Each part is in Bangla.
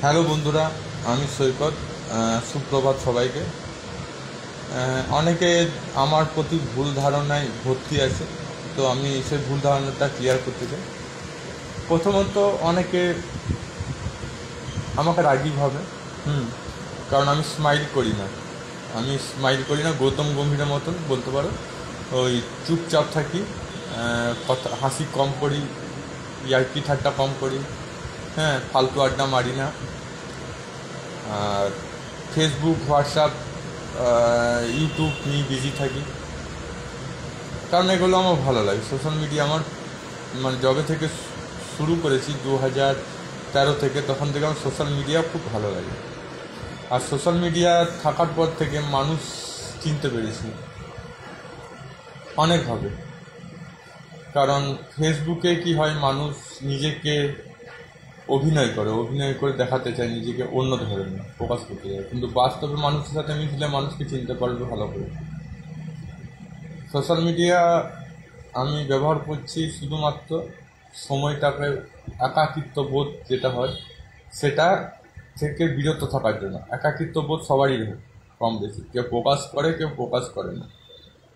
হ্যালো বন্ধুরা, আমি সৈকত। সুপ্রভাত সবাইকে। অনেকে আমার প্রতি ভুল ধারণায় ভর্তি আছে, তো আমি সেই ভুল ধারণাটা ক্লিয়ার করতে চাই। প্রথমত, অনেকে আমাকে রাগী ভাবে। কারণ আমি স্মাইল করি না। গৌতম গম্ভীরের মতন বলতে পারো। ওই চুপচাপ থাকি, কথা হাসি কম করি, ইয়ার্কি ঠাট্টা কম করি, হ্যাঁ, ফালতু আড্ডা মারি না। আর ফেসবুক, হোয়াটসঅ্যাপ, ইউটিউব নিয়ে বিজি থাকি, কারণ এগুলো আমার ভালো লাগে। সোশ্যাল মিডিয়া আমার যবে থেকে শুরু করেছি 2013 থেকে, তখন থেকে আমার সোশ্যাল মিডিয়া খুব ভালো লাগে। আর সোশ্যাল মিডিয়া থাকার পর থেকে মানুষ চিনতে পেরেছি অনেকভাবে। কারণ ফেসবুকে কি হয়, মানুষ নিজেকে অভিনয় করে দেখাতে চায়, নিজেকে অন্য ধরনের প্রকাশ করতে চায়, কিন্তু বাস্তবে মানুষের সাথে মিশলে মানুষকে চিনতে পারবে ভালো করে। সোশ্যাল মিডিয়া আমি ব্যবহার করছি শুধুমাত্র সময়টাকে, একাকিত্ব বোধ যেটা হয় সেটা থেকে বিরত থাকার জন্য। একাকিত্ব বোধ সবারই হয় কম বেশি, কেউ প্রকাশ করে কেউ প্রকাশ করে না।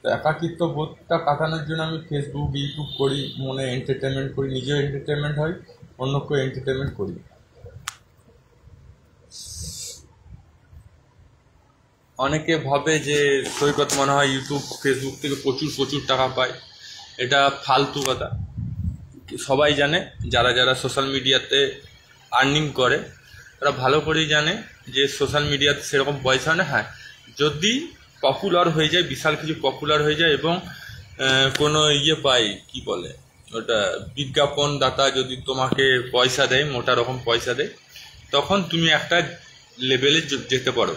তো একাকিত্ব বোধটা কাটানোর জন্য আমি ফেসবুক, ইউটিউব করি, মনে এন্টারটেনমেন্ট করি, নিজেও এন্টারটেনমেন্ট হয়, অন্যকেও এন্টারটেনমেন্ট করি। অনেকে ভাবে যে সৈকত মনে হয় ইউটিউব ফেসবুক থেকে প্রচুর প্রচুর টাকা পায়। এটা ফালতু কথা। সবাই জানে, যারা যারা সোশ্যাল মিডিয়াতে আর্নিং করে তারা ভালো করেই জানে যে সোশ্যাল মিডিয়াতে সেরকম পয়সা হয় না। হ্যাঁ, যদি পপুলার হয়ে যায়, বিশাল কিছু পপুলার হয়ে যায় এবং কোনো পাই, কি বলে ওটা, বিজ্ঞাপন দাতা যদি তোমাকে পয়সা দেয়, মোটা রকম পয়সা দেয়, তখন তুমি একটা লেভেলে যেতে পারো।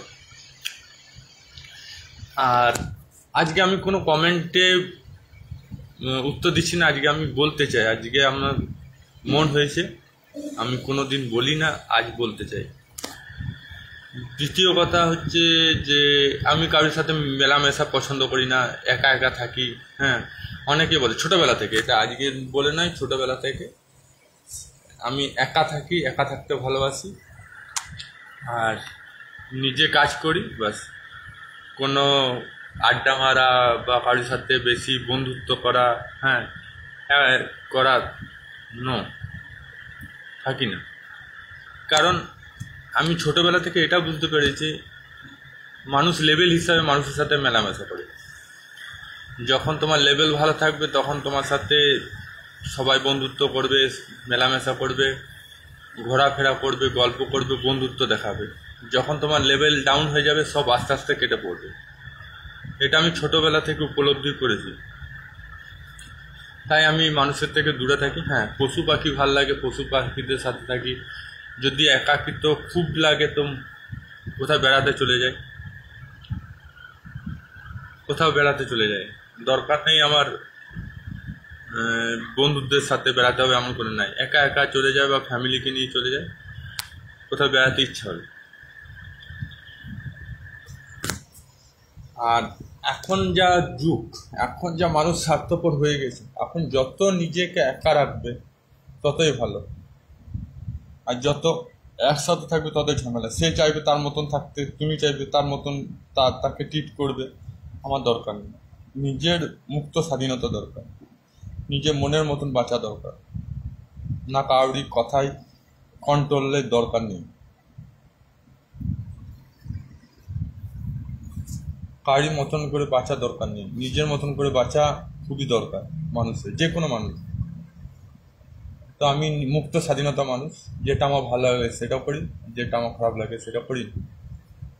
আর আজকে আমি কোনো কমেন্টে উত্তর দিচ্ছি না। আজকে আমি বলতে চাই, আজকে আমার মন হয়েছে, আমি কোনো দিন বলি না, আজ বলতে চাই। দ্বিতীয় কথা হচ্ছে যে আমি কারোর সাথে মেলামেশা পছন্দ করি না, একা একা থাকি। হ্যাঁ, অনেকে বলে ছোটোবেলা থেকে, এটা আজকে বলে নয়, ছোটোবেলা থেকে আমি একা থাকি, একা থাকতে ভালোবাসি। আর নিজে কাজ করি ব্যাস। কোনো আড্ডা মারা বা কারোর সাথে বেশি বন্ধুত্ব করা, হ্যাঁ, করা নো, থাকি না। কারণ আমি ছোটোবেলা থেকে এটা বুঝতে পেরেছি, মানুষ লেভেল হিসাবে মানুষের সাথে মেলামেশা করে। যখন তোমার লেভেল ভালো থাকবে তখন তোমার সাথে সবাই বন্ধুত্ব করবে, মেলামেশা করবে, ঘোরাফেরা করবে, গল্প করবে, বন্ধুত্ব দেখাবে। যখন তোমার লেভেল ডাউন হয়ে যাবে, সব আস্তে আস্তে কেটে পড়বে। এটা আমি ছোটোবেলা থেকে উপলব্ধি করেছি। তাই আমি মানুষের থেকে দূরে থাকি। হ্যাঁ, পশু পাখি ভাল লাগে, পশু পাখিদের সাথে থাকি। যদি একাকিত্ব খুব লাগে তো কোথাও বেড়াতে চলে যাই, দরকার নেই আমার বন্ধুদের সাথে বেড়াতে হবে এমন করে নাই। একা একা চলে যায় বা ফ্যামিলিকে নিয়ে চলে যায়, কোথাও বেড়াতে ইচ্ছা হবে। আর এখন যা যুগ, এখন যা মানুষ স্বার্থপর হয়ে গেছে, এখন যত নিজেকে একা রাখবে ততই ভালো। আর যত একসাথে থাকবে ততই ঝামেলা। সে চাইবে তার মতন থাকতে, তুমি চাইবে তার মতন তাকে ট্রিট করবে। আমার দরকার নেই। নিজের মুক্ত স্বাধীনতা দরকার, নিজের মনের মতন বাঁচা দরকার, না কাউরি কথায় কন্ট্রোলের দরকার নেই। কারই মতন করে বাঁচা দরকার নেই, নিজের মতন করে বাঁচা খুবই দরকার মানুষের, যে কোনো মানুষ। তো আমি মুক্ত স্বাধীনতা মানুষ। যেটা আমার ভালো লাগে সেটা করি, যেটা আমার খারাপ লাগে সেটা করি।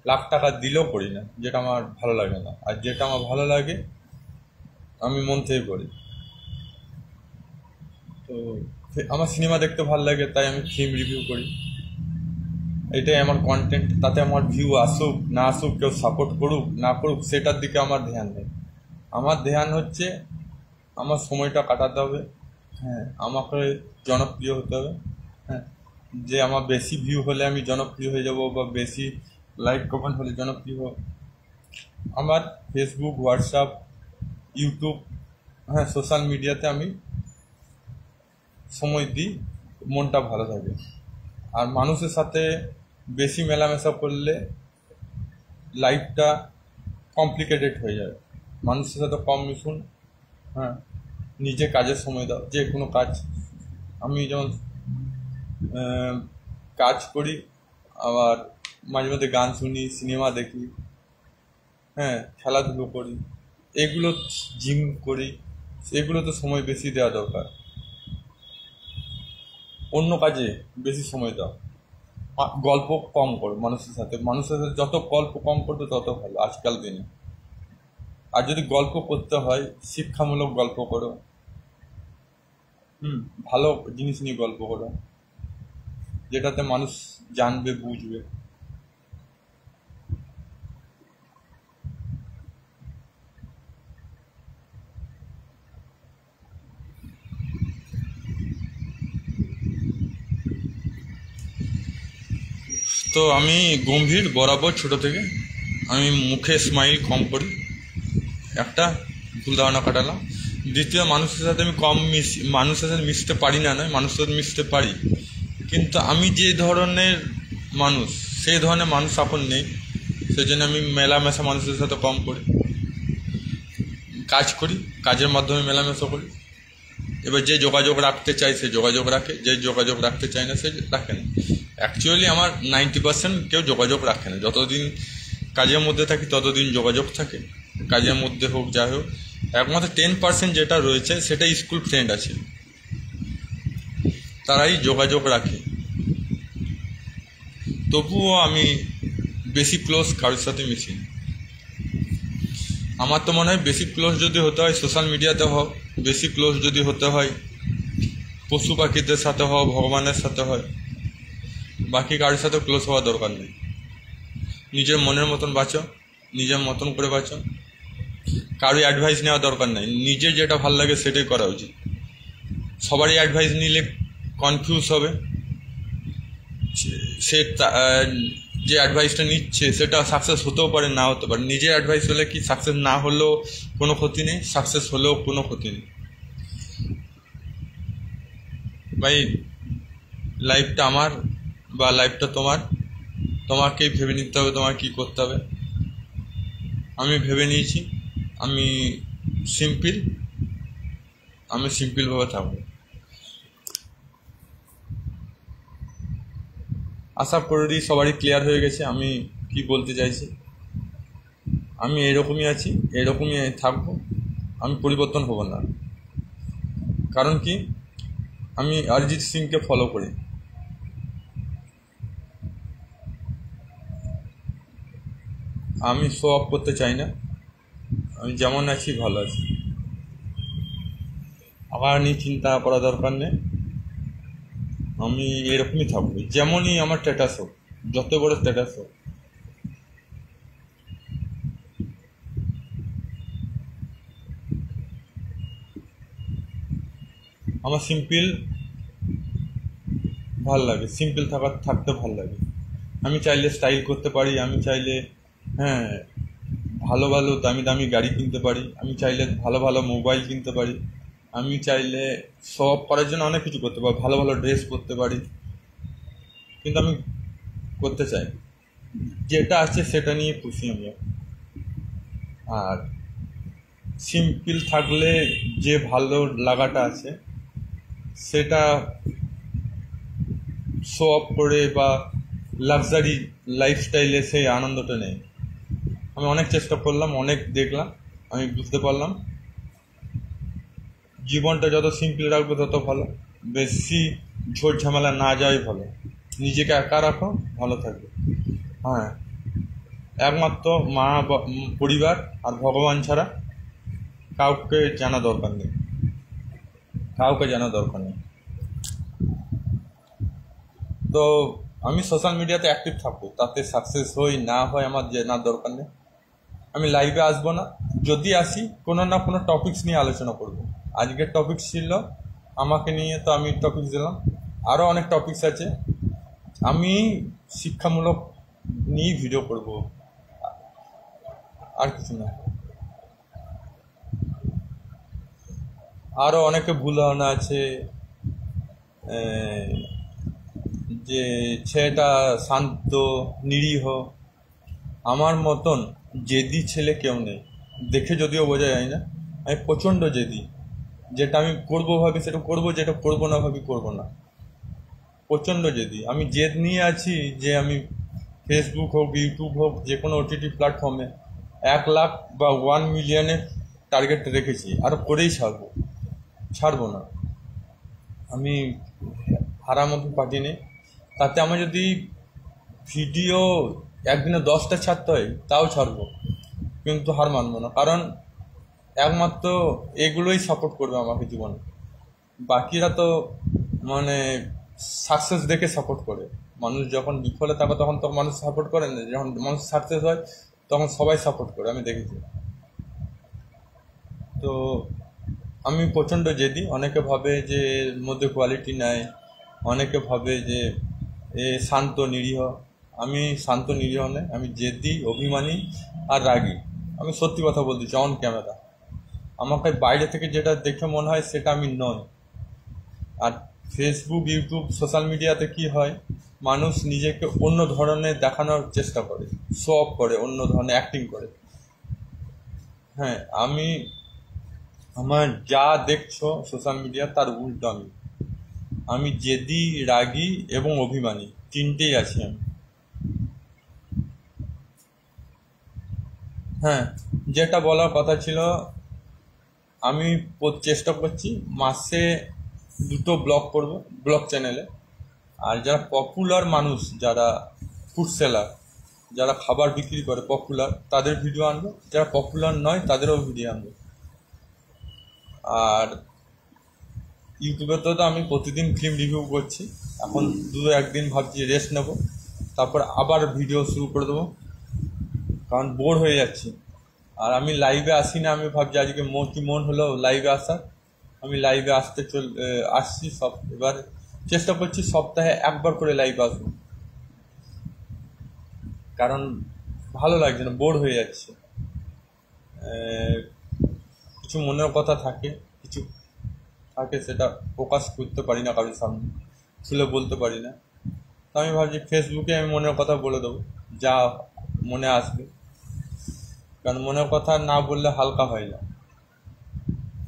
লাখ টাকা দিলেও করি না যেটা আমার ভালো লাগে না, আর যেটা আমার ভালো লাগে আমি মন থেকে করি। তো আমার সিনেমা দেখতে ভালো লাগে, তাই আমি ফিল্ম রিভিউ করি। এটাই আমার কন্টেন্ট। তাতে আমার ভিউ আসুক না আসুক, কেউ সাপোর্ট করুক না করুক, সেটার দিকে আমার ধ্যান নেই। আমার ধ্যান হচ্ছে আমার সময়টা কাটাতে হবে। হ্যাঁ, আমাকে জনপ্রিয় হতে হবে। হ্যাঁ, যে আমার বেশি ভিউ হলে আমি জনপ্রিয় হয়ে যাব, বা বেশি লাইক কমেন্ট হলে জনপ্রিয় হব। আমার ফেসবুক, হোয়াটসঅ্যাপ, ইউটিউব, হ্যাঁ, সোশ্যাল মিডিয়াতে আমি সময় দিই, মনটা ভালো থাকে। আর মানুষের সাথে বেশি মেলামেশা করলে লাইফটা কমপ্লিকেটেড হয়ে যাবে। মানুষের সাথে কম মিশুন। হ্যাঁ, নিজে কাজের সময় দাও, যে কোনো কাজ। আমি যেমন কাজ করি, আবার মাঝে মধ্যে গান শুনি, সিনেমা দেখি, হ্যাঁ, খেলাধুলো করি, এগুলো, জিম করি, এগুলোতে সময় বেশি দেওয়া দরকার। অন্য কাজে বেশি সময় দাও। গল্প কম করো মানুষের সাথে যত গল্প কম করবে তত ভালো আজকাল দিনে। আর যদি গল্প করতে হয়, শিক্ষামূলক গল্প করো, ভালো জিনিস নিয়ে গল্প করো, যেটাতে মানুষ জানবে, বুঝবে। তো আমি গম্ভীর বরাবর, ছোট থেকে আমি মুখে স্মাইল কম করি, একটা ভুল ধারণা কাটালাম। দ্বিতীয়, মানুষের সাথে আমি মানুষের সাথে মিশতে পারি না নয়, মানুষের সাথে মিশতে পারি, কিন্তু আমি যে ধরনের মানুষ, সেই ধরনের মানুষ এখন নেই। সেই জন্য আমি মেলামেশা মানুষের সাথে কম করি, কাজ করি, কাজের মাধ্যমে মেলামেশা করি। এবার যে যোগাযোগ রাখতে চাই সে যোগাযোগ রাখে, যে যোগাযোগ রাখতে চায় না সে রাখে না। অ্যাকচুয়ালি আমার 90% কেউ যোগাযোগ রাখে না। যতদিন কাজের মধ্যে থাকি ততদিন যোগাযোগ থাকে, কাজের মধ্যে হোক, যাই হোক। একমাত্র 10% যেটা রয়েছে সেটা স্কুল ফ্রেন্ড আছে, তারাই যোগাযোগ রাখে। তবুও আমি বেশি ক্লোজ কারোর সাথে মিশি না। আমার তো মনে হয় বেশি ক্লোজ যদি হতে হয় সোশ্যাল মিডিয়াতে হোক, বেশি ক্লোজ যদি হতে হয় পশু পাখিদের সাথে হোক, ভগবানের সাথে হয়, বাকি কারোর সাথে ক্লোজ হওয়ার দরকার নেই। নিজের মনের মতন বাঁচো, নিজের মতন করে বাঁচো, কারোর অ্যাডভাইস নেওয়া দরকার নেই। নিজের যেটা ভালো লাগে সেটাই করা উচিত। সবারই অ্যাডভাইস নিলে কনফিউজ হবে, সে যে অ্যাডভাইসটা নিচ্ছে সেটা সাকসেস হতেও পারে, না হতে পারে। নিজের অ্যাডভাইস হলে কি সাকসেস না হলেও কোনো ক্ষতি নেই, সাকসেস হলেও কোনো ক্ষতি নেই। ভাই, লাইফটা আমার বা লাইফটা তোমার, তোমাকেই ভেবে নিতে হবে তোমার কী করতে হবে। আমি ভেবে নিয়েছি, আমি সিম্পলভাবে থাকবো। আশা করি সবারই ক্লিয়ার হয়ে গেছে আমি কি বলতে চাইছি। আমি এরকমই আছি, এরকমই থাকবো, আমি পরিবর্তন হব না। কারণ কি, আমি অরিজিৎ সিংকে ফলো করি। আমি শো অফ করতে চাই না, আমি যেমন আছি ভালো আছি, আমার নিয়ে চিন্তা করা দরকার নেই। আমি এরকমই থাকবো, যেমনই আমার স্ট্যাটাস হোক, যত বড় স্ট্যাটাস হোক। আমার সিম্পল ভাল লাগে, সিম্পল থাকতে ভাল লাগে। আমি চাইলে স্টাইল করতে পারি, আমি চাইলে, হ্যাঁ, ভালো ভালো দামি দামি গাড়ি কিনতে পারি, আমি চাইলে ভালো ভালো মোবাইল কিনতে পারি, আমি চাইলে শো অফ করার জন্য অনেক কিছু করতে পারি, ভালো ভালো ড্রেস করতে পারি, কিন্তু আমি করতে চাই যেটা আছে সেটা নিয়ে খুশি আমি। আর সিম্পল থাকলে যে ভালো লাগাটা আছে সেটা শো অফ করে বা লাক্সারি লাইফস্টাইলে সেই আনন্দটা নেই। আমি অনেক চেষ্টা করলাম, অনেক দেখলাম, আমি বুঝতে পারলাম জীবনটা যত সিম্পল রাখবে তত ভালো, বেশি ঝোট ঝামেলা না যাওয়াই ভালো। নিজেকে একা রাখো, ভালো থাকবে। হ্যাঁ, একমাত্র পরিবার আর ভগবান ছাড়া কাউকে জানা দরকার নেই, কাউকে জানা দরকার নেই। তো আমি সোশ্যাল মিডিয়াতে অ্যাক্টিভ থাকবো, তাতে সাকসেস হই না হয় আমার জানার দরকার নেই। আমি লাইভে আসবো না, যদি আসি কোনো না কোনো টপিকস নিয়ে আলোচনা করব। আজকের টপিক ছিল আমাকে নিয়ে, তো আমি টপিকস দিলাম। আরও অনেক টপিকস আছে, আমি শিক্ষামূলক নিয়েই ভিডিও করব, আর কিছু না। আরও অনেকে ভুল ধারণা আছে, যে ছেলেটা শান্ত নিরীহ, আমার মতন জেদি ছেলে কেউ নেই। দেখে যদিও বোঝা যায় না, আমি প্রচণ্ড জেদি। যেটা আমি করবো ভাবি সেটা করবো, যেটা করবো না ভাবি করবো না। প্রচণ্ড জেদি। আমি জেদ নিয়ে আছি যে আমি ফেসবুক হোক, ইউটিউব হোক, যে কোনো ওটিটি প্ল্যাটফর্মে 1 লাখ বা 1 মিলিয়নের টার্গেট রেখেছি, আরও করেই ছাড়বো না। আমি হারার মতো পার্টি নেই। তাতে আমার যদি ভিডিও একদিনে 10টা ছাড়তে হয় তাও ছাড়বো, কিন্তু হার মানবো না। কারণ একমাত্র এগুলোই সাপোর্ট করবে আমাকে জীবনে। বাকিরা তো মানে সাকসেস দেখে সাপোর্ট করে। মানুষ যখন বিফলে থাকে তখন তো মানুষ সাপোর্ট করে না, যখন মানুষ সাকসেস হয় তখন সবাই সাপোর্ট করে, আমি দেখেছি। তো আমি প্রচণ্ড জেদি। অনেকে ভাবে যে এর মধ্যে কোয়ালিটি নাই, অনেকে ভাবে যে এ শান্ত নিরীহ। আমি শান্ত নিরীহ নয়, আমি জেদি, অভিমানী আর রাগী। আমি সত্যি কথা বলতেছি অন ক্যামেরা। আমাকে বাইরে থেকে যেটা দেখে মনে হয় সেটা আমি নই। আর ফেসবুক, ইউটিউব, সোশ্যাল মিডিয়াতে কি হয়, মানুষ নিজেকে অন্য ধরনের দেখানোর চেষ্টা করে, শো অফ করে, অন্য ধরনের অ্যাক্টিং করে। হ্যাঁ, আমার যা দেখছো সোশ্যাল মিডিয়া তার উল্টো। আমি জেদি, রাগী এবং অভিমানী, তিনটেই আছি আমি। হ্যাঁ, যেটা বলার কথা ছিল, আমি চেষ্টা করছি মাসে 2টো ব্লগ করব, ব্লগ চ্যানেলে। আর যারা পপুলার মানুষ, যারা ফুড সেলার, যারা খাবার বিক্রি করে পপুলার, তাদের ভিডিও আনবো। যারা পপুলার নয় তাদেরও ভিডিও আনবো। আর ইউটিউবে তো আমি প্রতিদিন ফিল্ম রিভিউ করছি। এখন 1দিন ভাবছি রেস্ট নেব, তারপর আবার ভিডিও শুরু করে দেবো, কারণ বোর হয়ে যাচ্ছি। আর আমি লাইভে আসি না। আমি ভাবছি আজকে মন হলো লাইভে আসার। আমি লাইভে আসছি এবার চেষ্টা করছি সপ্তাহে একবার করে লাইভ আসবো, কারণ ভালো লাগছে না, বোর হয়ে যাচ্ছে। কিছু মনের কথা থাকে, কিছু থাকে সেটা প্রকাশ করতে পারি না কারোর সামনে, খুলে বলতে পারি না। তো আমি ভাবছি ফেসবুকে আমি মনের কথা বলে দেবো, যা মনে আসবে। কারণ মনের কথা না বললে হালকা হয় না।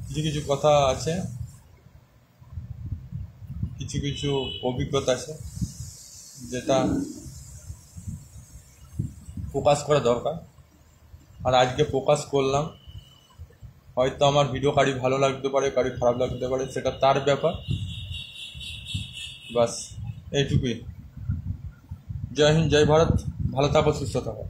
কিছু কিছু কথা আছে, কিছু কিছু অভিজ্ঞতা আছে যেটা প্রকাশ করা দরকার। আর আজকে প্রকাশ করলাম। হয়তো আমার ভিডিও কারি ভালো লাগতে পারে, কারি খারাপ লাগতে পারে, সেটা তার ব্যাপার। বাস এইটুকুই। জয় হিন্দ, জয় ভারত। ভালো থাকো, সুস্থ থাকো।